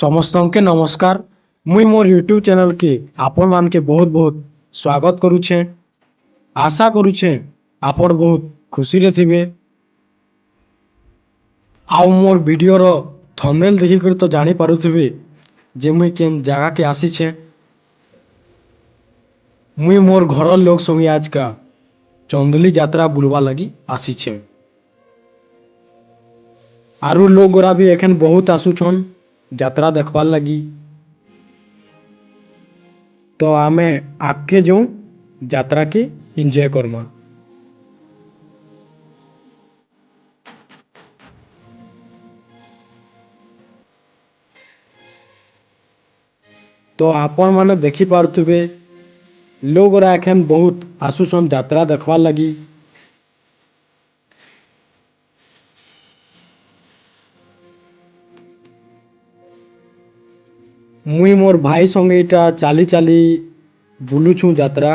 ସମସ୍ତଙ୍କୁ ନମସ୍କାର। ମୁଇଁ ମୋର ୟୁଟ୍ୟୁବ ଚ୍ୟାନେଲକେ ଆପଣ ମାନକେ ବହୁତ ବହୁତ ସ୍ୱାଗତ କରୁଛେ। ଆଶା କରୁଛେ ଆପଣ ବହୁତ ଖୁସିରେ ଥିବେ। ଆଉ ମୋର ଭିଡ଼ିଓର ଥମ୍ବନେଲ ଦେଖିକରି ତ ଜାଣିପାରୁଥିବେ ଯେ ମୁଇଁ କେନ୍ ଜାଗାକେ ଆସିଛେ। ମୁଇଁ ମୋର ଘର ଲୋକ ସଙ୍ଗେ ଆଜକା ଚନ୍ଦଲି ଯାତ୍ରା ବୁଲବା ଲାଗି ଆସିଛେ। ଆରୁ ଲୋକ ଗୁରା ବି ଏଖେନ୍ ବହୁତ ଆସୁଛନ୍ ଯାତ୍ରା ଦେଖବାର୍ ଲାଗି। ତ ଆମେ ଆଗକେ ଯାଉଁ ଯାତ୍ରାକେ ଏନ୍ଜୟ କରମା। ତ ଆପଣ ମାନେ ଦେଖିପାରୁଥିବେ ଲୋକ ଗୁରା ଏଖେନ୍ ବହୁତ ଆସୁଛନ୍ ଯାତ୍ରା ଦେଖବାର୍ ଲାଗି। ମୁଇଁ ମୋର ଭାଇ ସଙ୍ଗେ ଏଇଟା ଚାଲି ଚାଲି ବୁଲୁଛୁଁ ଯାତ୍ରା।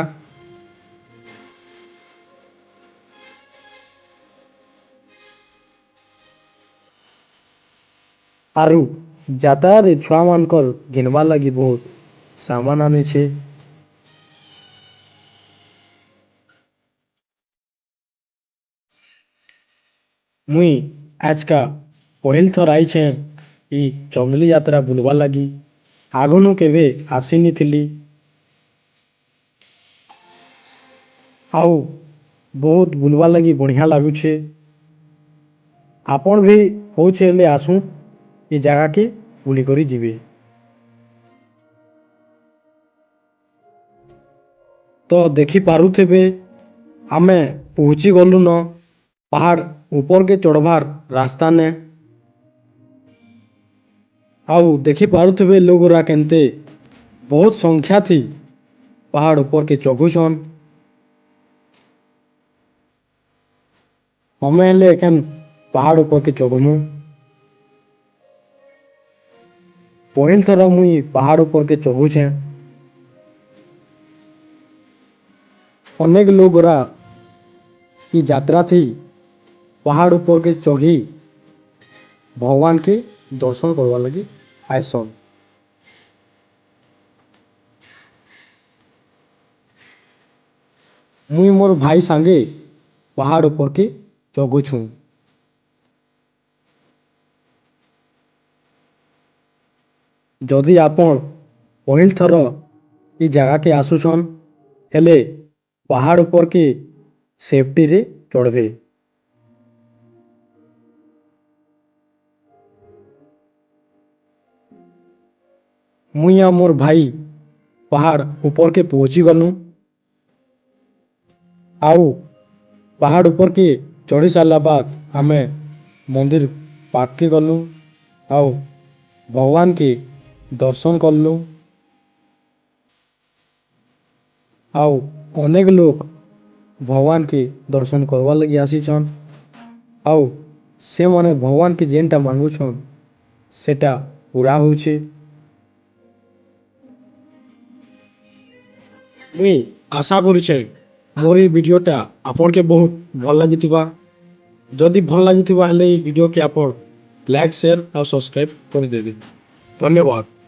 ଆରୁ ଯାତ୍ରାରେ ଛୁଆମାନଙ୍କର ଘିନବାର୍ ଲାଗି ବହୁତ ସାମାନ ଆନିଛେ। ମୁଇଁ ଆଜକା ପହିଲ ଥର ଆଇଛେ ଇ ଚମଲି ଯାତ୍ରା ବୁଲବାର୍ ଲାଗି। ଆଗନୁ କେବେ ଆସିନି ଥିଲି। ଆଉ ବହୁତ ବୁଲବାର୍ ଲାଗି ବଢ଼ିଆ ଲାଗୁଛେ। ଆପଣ ବି ହଉଛେ ହେଲେ ଆସୁଁ ଏ ଜାଗାକେ ବୁଲିକରି ଯିବେ। ତ ଦେଖିପାରୁଥିବେ ଆମେ ପହଞ୍ଚି ଗଲୁ ନ ପାହାଡ଼ ଉପରକେ ଚଢ଼ବାର୍ ରାସ୍ତା ନେ। ଆଉ ଦେଖିପାରୁଥିବେ ଲୋକ ଗୁରା କେନ୍ତେ ବହୁତ ସଂଖ୍ୟା ଥି ପାହାଡ଼ ଉପରକେ ଚଘୁଛନ୍। ଆମେ ହେଲେ ଏଖେନ୍ ପାହାଡ଼ ଉପରକେ ଚଘମୁ। ପହିଲ ଥର ମୁଇଁ ପାହାଡ଼ ଉପରକେ ଚଘୁଛେଁ। ଅନେକ ଲୋକ ଗୁରା ଇ ଯାତ୍ରା ଥି ପାହାଡ଼ ଉପରକେ ଚଘି ଭଗବାନକେ ଦର୍ଶନ କରବାର୍ ଲାଗି ଆଇସନ୍। ମୁଇଁ ମୋର ଭାଇ ସାଙ୍ଗେ ପାହାଡ଼ ଉପରକେ ଚଘୁଛୁଁ। ଯଦି ଆପଣ ପହିଲ ଥର ଇ ଜାଗାକେ ଆସୁଛନ୍ ହେଲେ ପାହାଡ଼ ଉପରକେ ସେଫ୍ଟିରେ ଚଢ଼ବେ। ମୁଇଁ ଆଉ ମୋର ଭାଇ ପାହାଡ଼ ଉପରକେ ପହଞ୍ଚି ଗଲୁ। ଆଉ ପାହାଡ଼ ଉପରକେ ଚଢ଼ି ସାରିଲା ବାଦ ଆମେ ମନ୍ଦିର ପାଖକେ ଗଲୁ। ଆଉ ଭଗବାନକେ ଦର୍ଶନ କଲୁ। ଆଉ ଅନେକ ଲୋକ ଭଗବାନକେ ଦର୍ଶନ କରବାର୍ ଲାଗି ଆସିଛନ୍। ଆଉ ସେମାନେ ଭଗବାନକେ ଯେନ୍ଟା ମାଙ୍ଗୁଛନ୍ ସେଟା ପୁରା ହଉଛେ। ମୁଇଁ ଆଶା କରୁଛେ ମୋର ଏଇ ଭିଡ଼ିଓଟା ଆପଣକେ ବହୁତ ଭଲ ଲାଗିଥିବା। ଯଦି ଭଲ ଲାଗିଥିବା ହେଲେ ଏଇ ଭିଡ଼ିଓକେ ଆପଣ ଲାଇକ୍ ସେୟାର ଆଉ ସବସ୍କ୍ରାଇବ କରିଦେବେ। ଧନ୍ୟବାଦ।